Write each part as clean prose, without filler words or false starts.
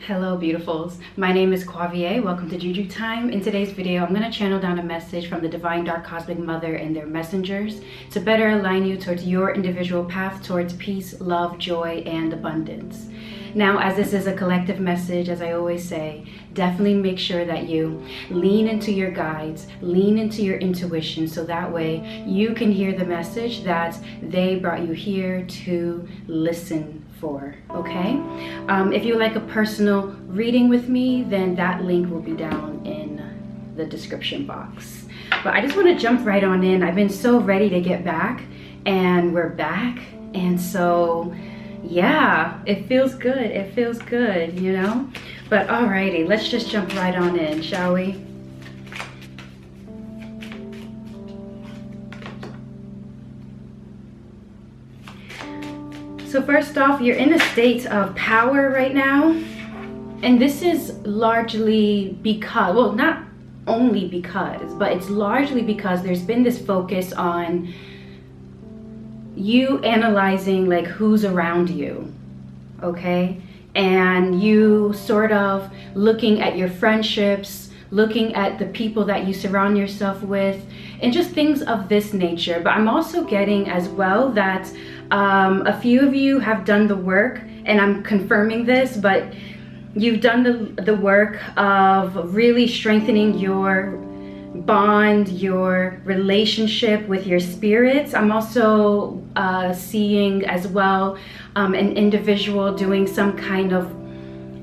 Hello beautifuls, my name is Quavia. Welcome to JuJu Thyme. In today's video, I'm going to channel down a message from the Divine Dark Cosmic Mother and their messengers to better align you towards your individual path towards peace, love, joy, and abundance. Now, as this is a collective message, as I always say, definitely make sure that you lean into your guides, lean into your intuition, so that way you can hear the message that they brought you here to listen for, okay? If you like a personal reading with me, then that link will be down in the description box. But I just want to jump right on in. I've been so ready to get back, and we're back, and so yeah, it feels good. It feels good, you know? But alrighty, let's just jump right on in, shall we? So first off, you're in a state of power right now. And this is largely because, well, not only because, but it's largely because there's been this focus on you analyzing like who's around you, okay? And you sort of looking at your friendships, looking at the people that you surround yourself with, and just things of this nature. But I'm also getting as well that a few of you have done the work, and I'm confirming this, but you've done the work of really strengthening your bond, your relationship with your spirits. I'm also seeing as well an individual doing some kind of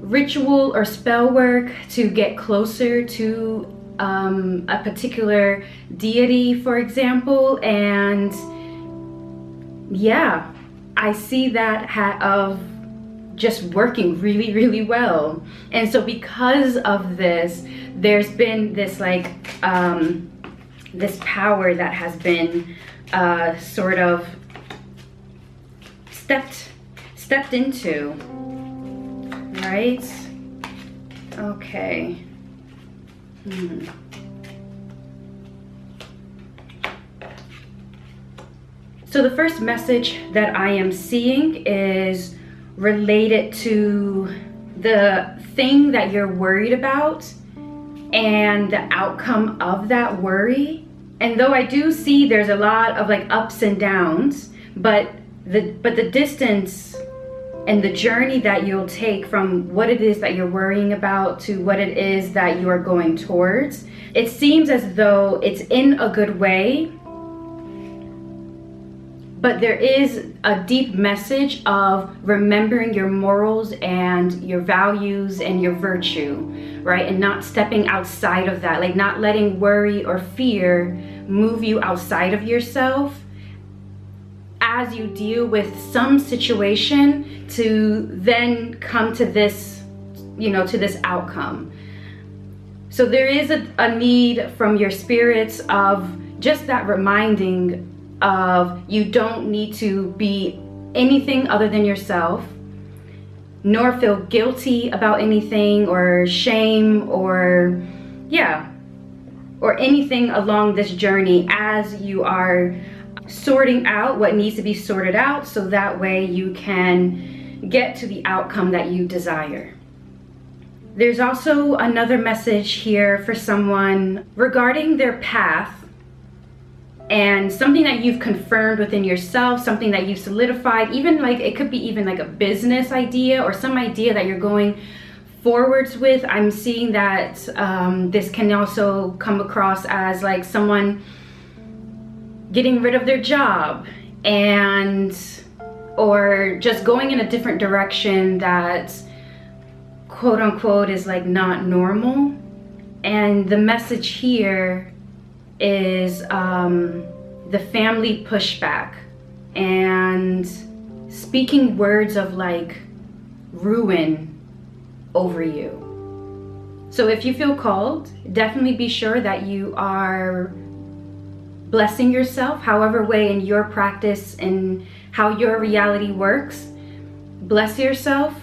ritual or spell work to get closer to a particular deity, for example. And yeah, I see that of just working really, really well. And so because of this, there's been this like this power that has been sort of stepped into, right? Okay. So the first message that I am seeing is related to the thing that you're worried about and the outcome of that worry. And though I do see there's a lot of like ups and downs, but the distance and the journey that you'll take from what it is that you're worrying about to what it is that you are going towards, it seems as though it's in a good way. But there is a deep message of remembering your morals and your values and your virtue, right? And not stepping outside of that, like not letting worry or fear move you outside of yourself as you deal with some situation to then come to this, you know, to this outcome. So there is a need from your spirits of just that reminding of you don't need to be anything other than yourself, nor feel guilty about anything or shame or or anything along this journey as you are sorting out what needs to be sorted out, so that way you can get to the outcome that you desire. There's also another message here for someone regarding their path, and something that you've confirmed within yourself, something that you've solidified, even like it could be even like a business idea or some idea that you're going forwards with. I'm seeing that this can also come across as like someone getting rid of their job and or just going in a different direction that quote unquote is like not normal. And the message here is the family pushback and speaking words of like ruin over you. So if you feel called, definitely be sure that you are blessing yourself however way in your practice and how your reality works. Bless yourself.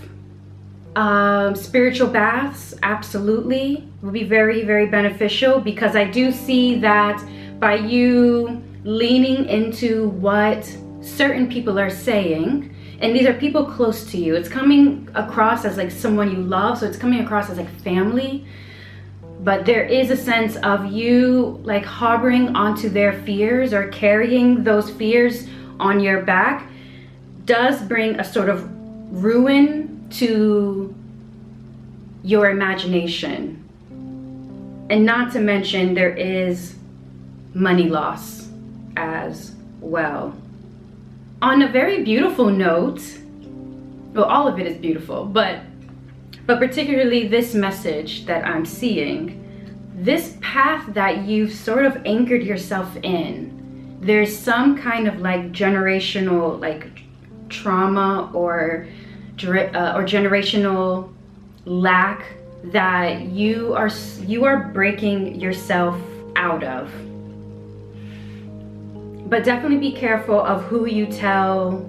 Spiritual baths absolutely will be very, very beneficial, because I do see that by you leaning into what certain people are saying And these are people close to you. It's coming across as like someone you love, so it's coming across as like family. But there is a sense of you like harboring onto their fears or carrying those fears on your back does bring a sort of ruin to your imagination. And not to mention there is money loss as well. On a very beautiful note, well, all of it is beautiful, but particularly this message that I'm seeing, this path that you've sort of anchored yourself in, there's some kind of like generational like trauma or generational lack that you are breaking yourself out of. But definitely be careful of who you tell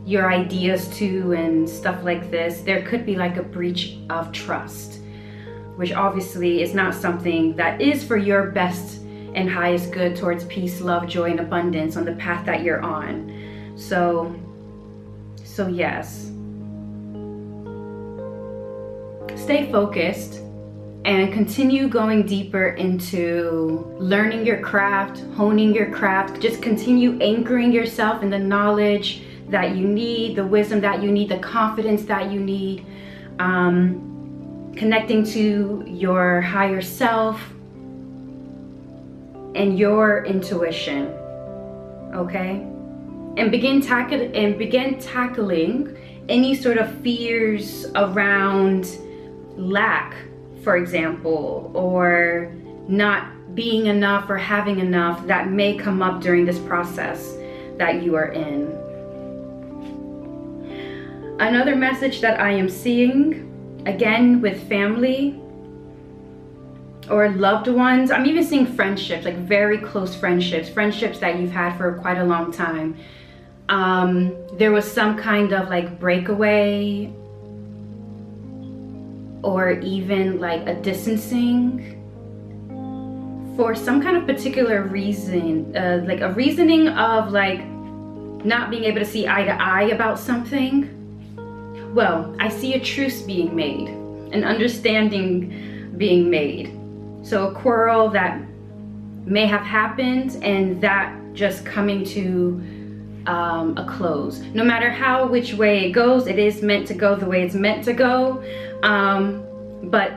your ideas to and stuff like this. There could be like a breach of trust, which obviously is not something that is for your best and highest good towards peace, love, joy, and abundance on the path that you're on. So yes. Stay focused and continue going deeper into learning your craft, honing your craft. Just continue anchoring yourself in the knowledge that you need, the wisdom that you need, the confidence that you need, connecting to your higher self and your intuition, okay? And begin tackling any sort of fears around lack, for example, or not being enough or having enough that may come up during this process that you are in. Another message that I am seeing, again with family or loved ones, I'm even seeing friendships, like very close friendships that you've had for quite a long time. There was some kind of like breakaway or even like a distancing for some kind of particular reason, like a reasoning of like not being able to see eye to eye about something. Well, I see a truce being made, an understanding being made. So a quarrel that may have happened and that just coming to a close. No matter which way it goes, it is meant to go the way it's meant to go. But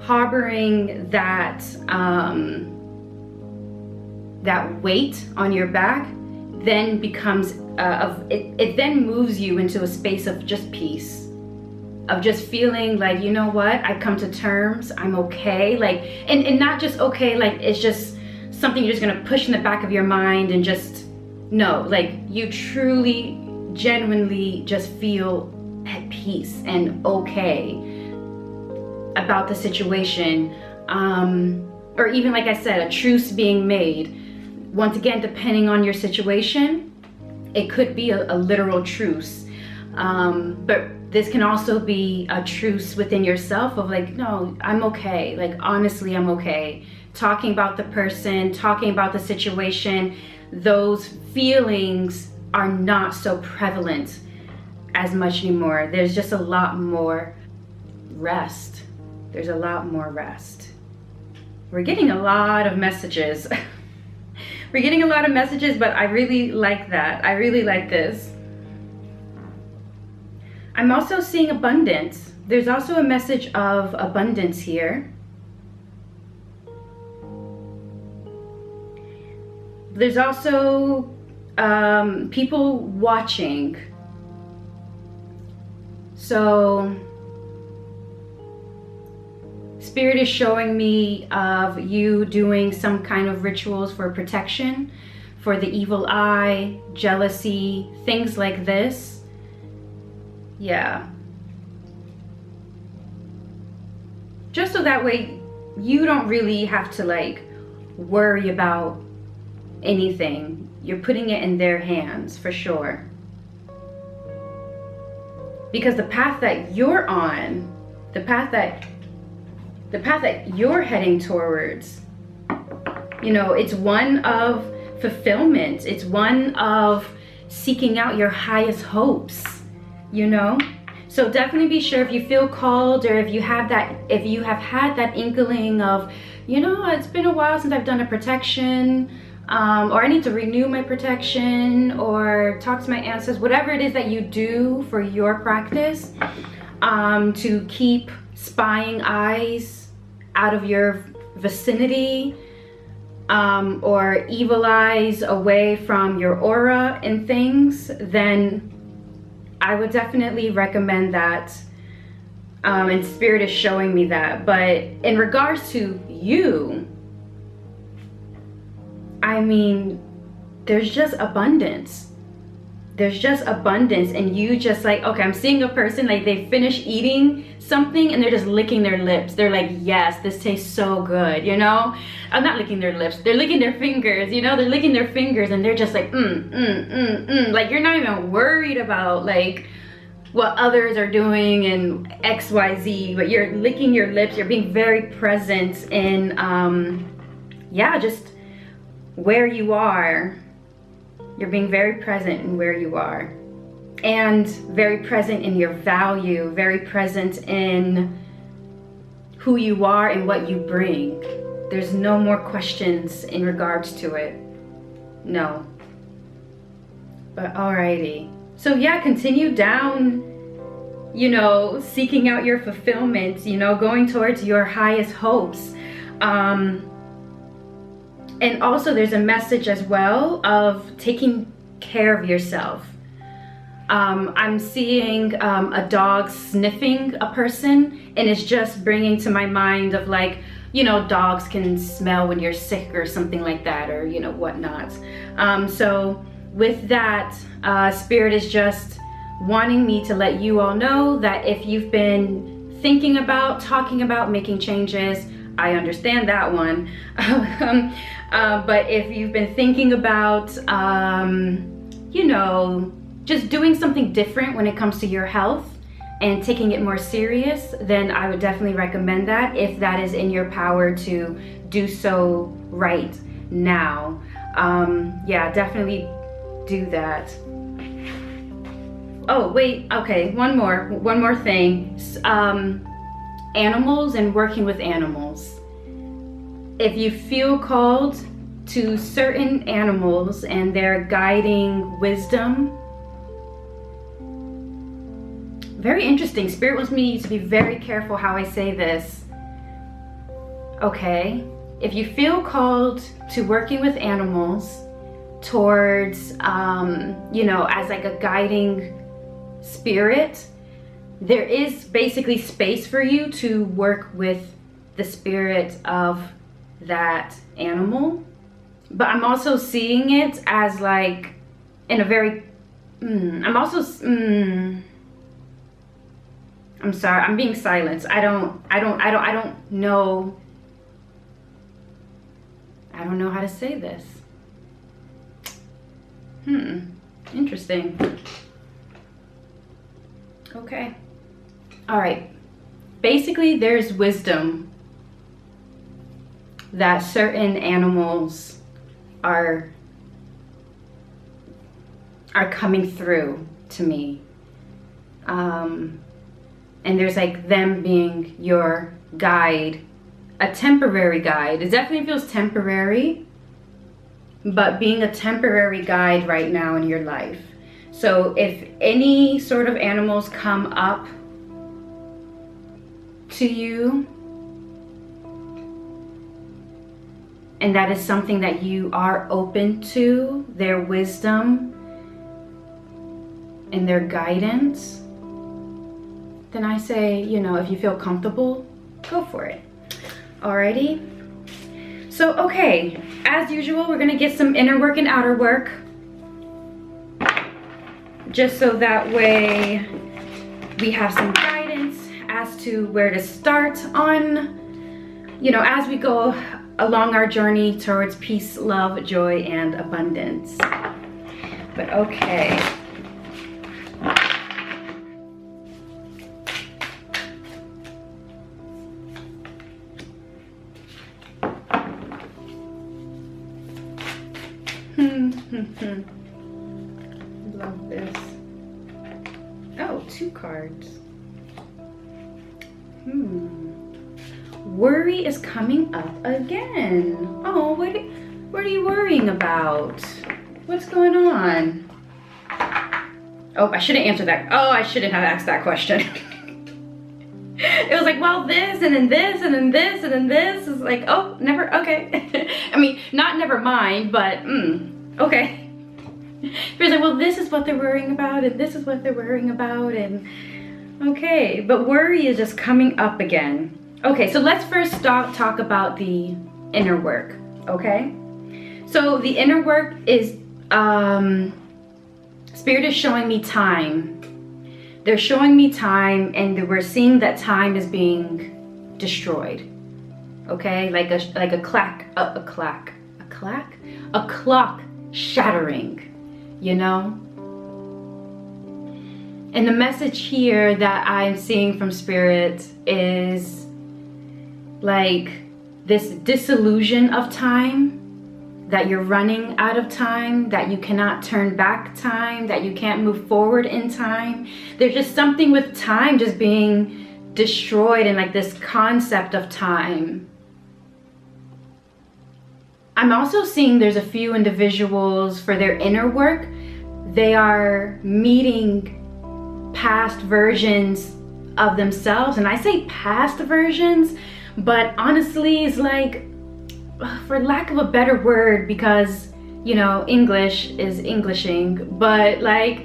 harboring that that weight on your back then becomes it then moves you into a space of just peace, of just feeling like, you know what, I've come to terms, I'm okay, like, and not just okay, like it's just something you're just gonna push in the back of your mind and just, no, like you truly, genuinely just feel at peace and okay about the situation, or even like I said, a truce being made. Once again, depending on your situation, it could be a literal truce, but this can also be a truce within yourself of like, no, I'm okay, like honestly I'm okay. Talking about the person, talking about the situation, those feelings are not so prevalent as much anymore. There's just a lot more rest. There's a lot more rest. We're getting a lot of messages. We're getting a lot of messages, but I really like that. I really like this. I'm also seeing abundance. There's also a message of abundance here. There's also people watching. So Spirit is showing me of you doing some kind of rituals for protection, for the evil eye, jealousy, things like this. Yeah. Just so that way you don't really have to like worry about anything. You're putting it in their hands for sure. Because the path that you're on, the path that you're heading towards, you know, it's one of fulfillment. It's one of seeking out your highest hopes, you know? So definitely be sure, if you feel called, or if you have had that inkling of, you know, it's been a while since I've done a protection, or I need to renew my protection, or talk to my ancestors, whatever it is that you do for your practice, to keep spying eyes out of your vicinity, or evil eyes away from your aura and things, then I would definitely recommend that. And Spirit is showing me that. But in regards to you, I mean, there's just abundance. There's just abundance, and you just like, okay, I'm seeing a person, like they finish eating something and they're just licking their lips. They're like, yes, this tastes so good, you know? I'm not licking their lips, they're licking their fingers, you know? They're licking their fingers and they're just like, like you're not even worried about like what others are doing and XYZ, but you're licking your lips, you're being very present in, yeah, just where you are. You're being very present in where you are, and very present in your value, very present in who you are and what you bring. There's no more questions in regards to it. No. But alrighty. So yeah, continue down, you know, seeking out your fulfillment, you know, going towards your highest hopes. And also there's a message as well of taking care of yourself. I'm seeing a dog sniffing a person, and it's just bringing to my mind of like, you know, dogs can smell when you're sick or something like that, or, you know, whatnot. So with that, Spirit is just wanting me to let you all know that if you've been thinking about, talking about making changes, I understand that one. But if you've been thinking about, you know, just doing something different when it comes to your health and taking it more serious, then I would definitely recommend that, if that is in your power to do so right now. Yeah, definitely do that. Oh, wait, okay, one more thing. Animals and working with animals. If you feel called to certain animals and their guiding wisdom, very interesting. Spirit wants me to be very careful how I say this. Okay, if you feel called to working with animals towards, you know, as like a guiding spirit, there is basically space for you to work with the spirit of that animal. But I'm also seeing it as like in a very I'm sorry, I'm being silenced. I don't know how to say this. Interesting. Okay. All right. Basically, there's wisdom that certain animals are coming through to me. And there's like them being your guide, a temporary guide. It definitely feels temporary, but being a temporary guide right now in your life. So if any sort of animals come up to you, and that is something that you are open to, their wisdom and their guidance, then I say, you know, if you feel comfortable, go for it. Alrighty. So, okay, as usual, we're gonna get some inner work and outer work, just so that way we have some guidance as to where to start on, you know, as we go along our journey towards peace, love, joy, and abundance. But okay. 2 cards. Worry is coming up again. Oh, what are you worrying about? What's going on? Oh, I shouldn't answer that. Oh, I shouldn't have asked that question. It was like, well, this, and then this, and then this, and then this. It's like, oh, never, okay. I mean, not never mind, but, okay. It was like, well, this is what they're worrying about, and this is what they're worrying about, and okay. But worry is just coming up again. Okay, so let's first talk about the inner work, okay? So the inner work is, Spirit is showing me time. They're showing me time, and we're seeing that time is being destroyed. Okay, like a clock shattering, you know. And the message here that I'm seeing from Spirit is like this disillusion of time, that you're running out of time, that you cannot turn back time, that you can't move forward in time. There's just something with time just being destroyed, and like this concept of time. I'm also seeing there's a few individuals for their inner work. They are meeting past versions of themselves. And I say past versions, but honestly, it's like, for lack of a better word, because, you know, English is Englishing, but like,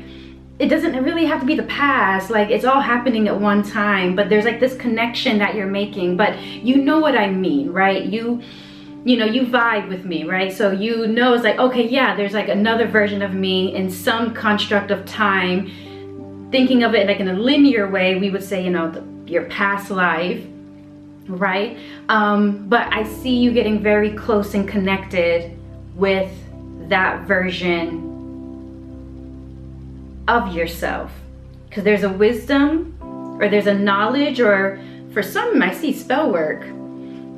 it doesn't really have to be the past. Like, it's all happening at one time, but there's like this connection that you're making. But you know what I mean, right? You know, you vibe with me, right? So you know, it's like, okay, yeah, there's like another version of me in some construct of time. Thinking of it like in a linear way, we would say, you know, your past life, right? But I see you getting very close and connected with that version of yourself, because there's a wisdom, or there's a knowledge, or for some I see spell work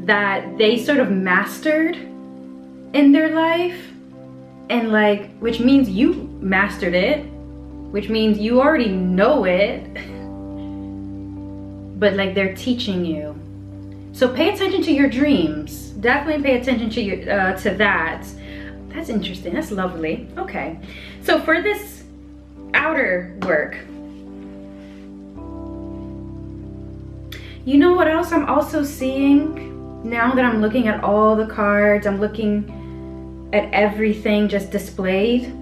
that they sort of mastered in their life, and like, which means you mastered it, which means you already know it, but like they're teaching you. So pay attention to your dreams. Definitely pay attention to your to that. That's interesting. That's lovely. Okay. So for this outer work, you know what else I'm also seeing? Now that I'm looking at all the cards, I'm looking at everything just displayed.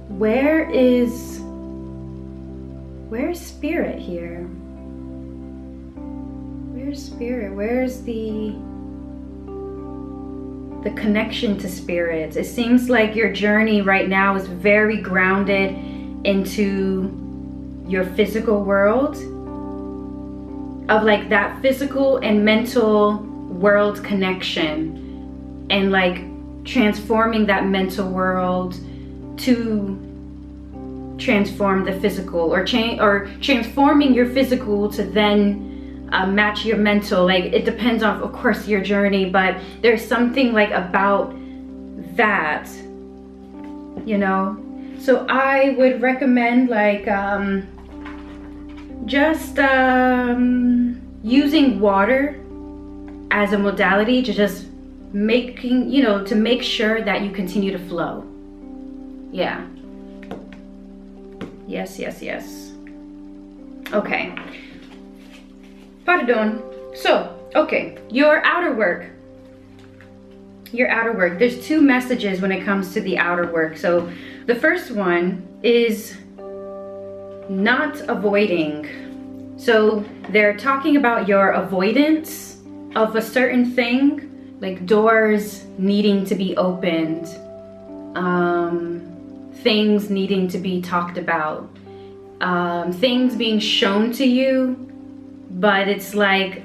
Where's Spirit here? Where's Spirit? Where's the connection to Spirit? It seems like your journey right now is very grounded into your physical world, of like that physical and mental world connection, and like transforming that mental world to transform the physical, or transforming your physical to then match your mental. Like, it depends on, of course, your journey, but there's something like about that, you know. So I would recommend like just using water as a modality to just making, you know, to make sure that you continue to flow. Yeah. Yes. Okay. Pardon. So, okay, your outer work. There's 2 messages when it comes to the outer work. So the first one is not avoiding. So they're talking about your avoidance of a certain thing, like doors needing to be opened, things needing to be talked about, things being shown to you, but it's like,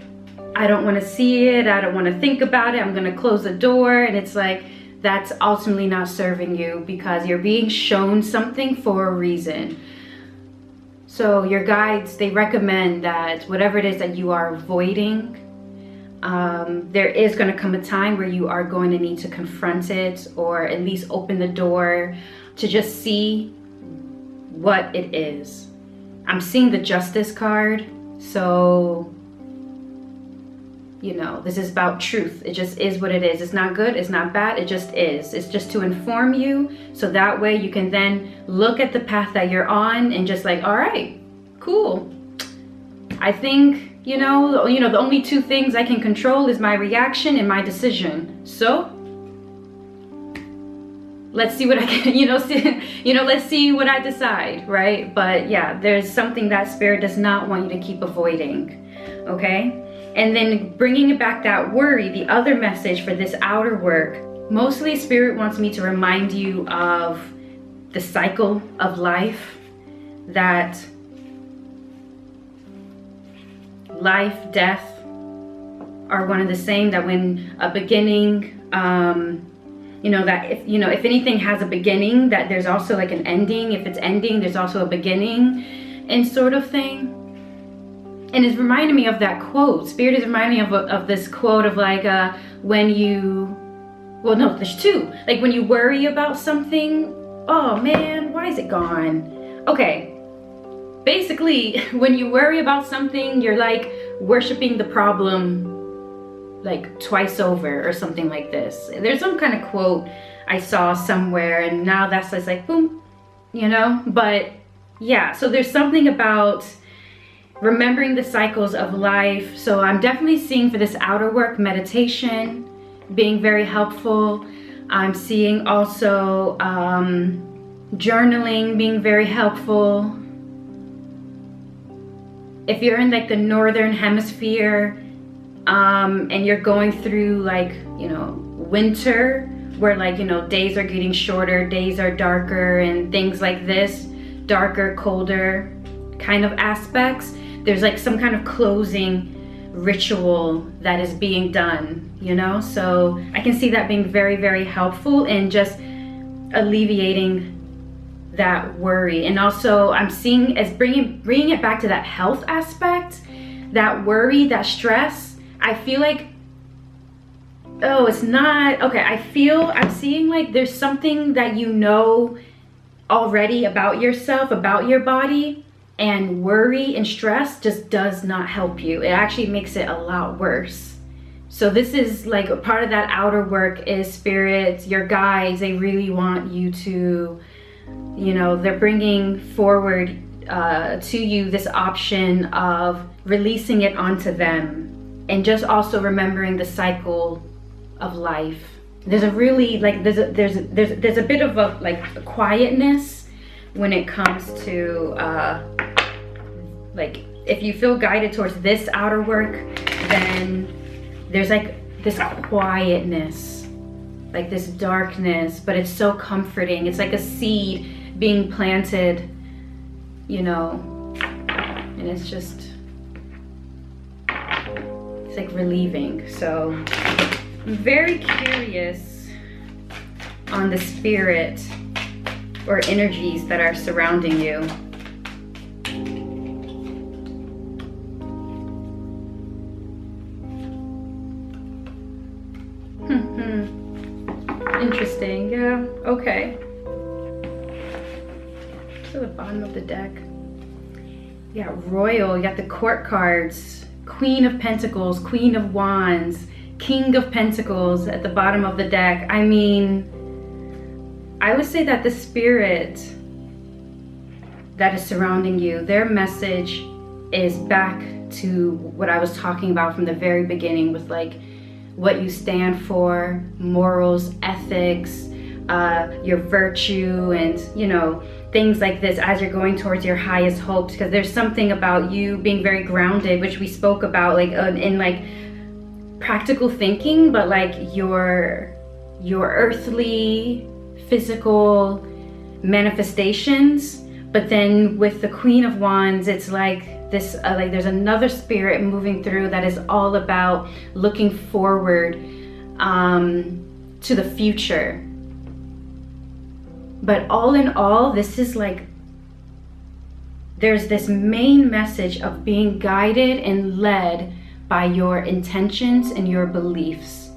I don't want to see it, I don't want to think about it, I'm going to close the door. And it's like, that's ultimately not serving you, because you're being shown something for a reason. So your guides, they recommend that whatever it is that you are avoiding, there is going to come a time where you are going to need to confront it, or at least open the door to just see what it is. I'm seeing the Justice card, so you know, this is about truth. It just is what it is. It's not good, it's not bad, it just is. It's just to inform you, so that way you can then look at the path that you're on and just like, all right, cool. I think, you know, the only two things I can control is my reaction and my decision. So let's see what I can, let's see what I decide, right? But yeah, there's something that Spirit does not want you to keep avoiding, okay? And then bringing it back, that worry, the other message for this outer work, mostly Spirit wants me to remind you of the cycle of life, that life, death are one and the same, that when a beginning, that if anything has a beginning, that there's also like an ending. If it's ending, there's also a beginning, and sort of thing. And it's reminding me of that quote. Spirit is reminding me of this quote of like, there's two. Like when you worry about something, oh man, why is it gone? Okay, basically when you worry about something, you're like worshiping the problem like twice over or something like this. There's some kind of quote I saw somewhere, and now that's just like boom, but yeah, so there's something about remembering the cycles of life. So I'm definitely seeing for this outer work, meditation being very helpful. I'm seeing also journaling being very helpful. If you're in like the northern hemisphere and you're going through like, winter, where like, days are getting shorter, days are darker, and things like this, darker, colder kind of aspects, there's like some kind of closing ritual that is being done, so I can see that being very, very helpful in just alleviating that worry. And also I'm seeing as bringing it back to that health aspect, that worry, that stress. I feel like, oh, it's not okay. I'm seeing like there's something that already about yourself, about your body, and worry and stress just does not help you. It actually makes it a lot worse. So this is like a part of that outer work is spirits, your guides. They really want you to, they're bringing forward to you this option of releasing it onto them, and just also remembering the cycle of life. There's a really like there's a bit of a quietness when it comes to like if you feel guided towards this outer work, then there's like this quietness, like this darkness, but it's so comforting. It's like a seed being planted, and it's like relieving. So I'm very curious on the spirit or energies that are surrounding you. Interesting, yeah, okay. To the bottom of the deck. Yeah, Royal, you got the Court cards, Queen of Pentacles, Queen of Wands, King of Pentacles at the bottom of the deck. I mean, I would say that the spirit that is surrounding you, their message is back to what I was talking about from the very beginning with like what you stand for, morals, ethics, your virtue, and things like this as you're going towards your highest hopes. Because there's something about you being very grounded, which we spoke about like in like practical thinking, but like your earthly physical manifestations. But then with the Queen of Wands, it's like this like there's another spirit moving through that is all about looking forward to the future. But all in all, this is like there's this main message of being guided and led by your intentions and your beliefs,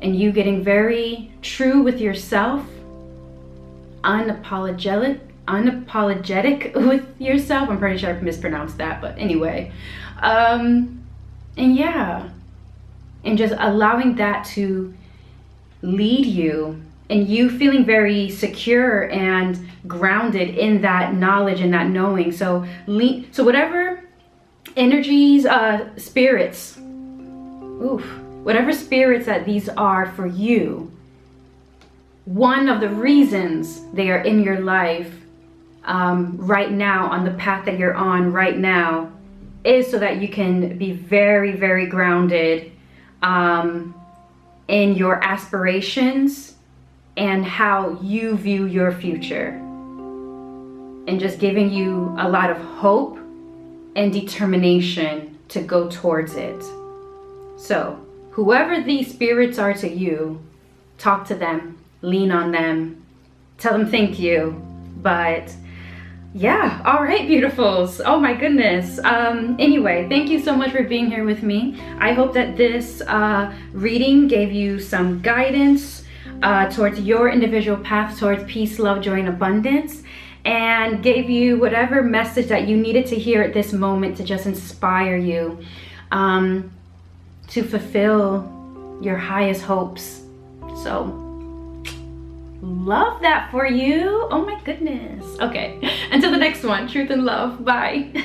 and you getting very true with yourself, unapologetic unapologetic with yourself. I'm pretty sure I mispronounced that, but anyway. And yeah, and just allowing that to lead you, and you feeling very secure and grounded in that knowledge and that knowing. So whatever energies, spirits, whatever spirits that these are for you, one of the reasons they are in your life right now, on the path that you're on right now, is so that you can be very, very grounded in your aspirations and how you view your future, and just giving you a lot of hope and determination to go towards it. So whoever these spirits are to you, talk to them, lean on them, tell them thank you. But yeah, all right, beautifuls. Oh my goodness. Anyway, thank you so much for being here with me. I hope that this reading gave you some guidance towards your individual path towards peace, love, joy, and abundance, and gave you whatever message that you needed to hear at this moment to just inspire you to fulfill your highest hopes. So love that for you. Oh my goodness. Okay, until the next one, truth and love. Bye.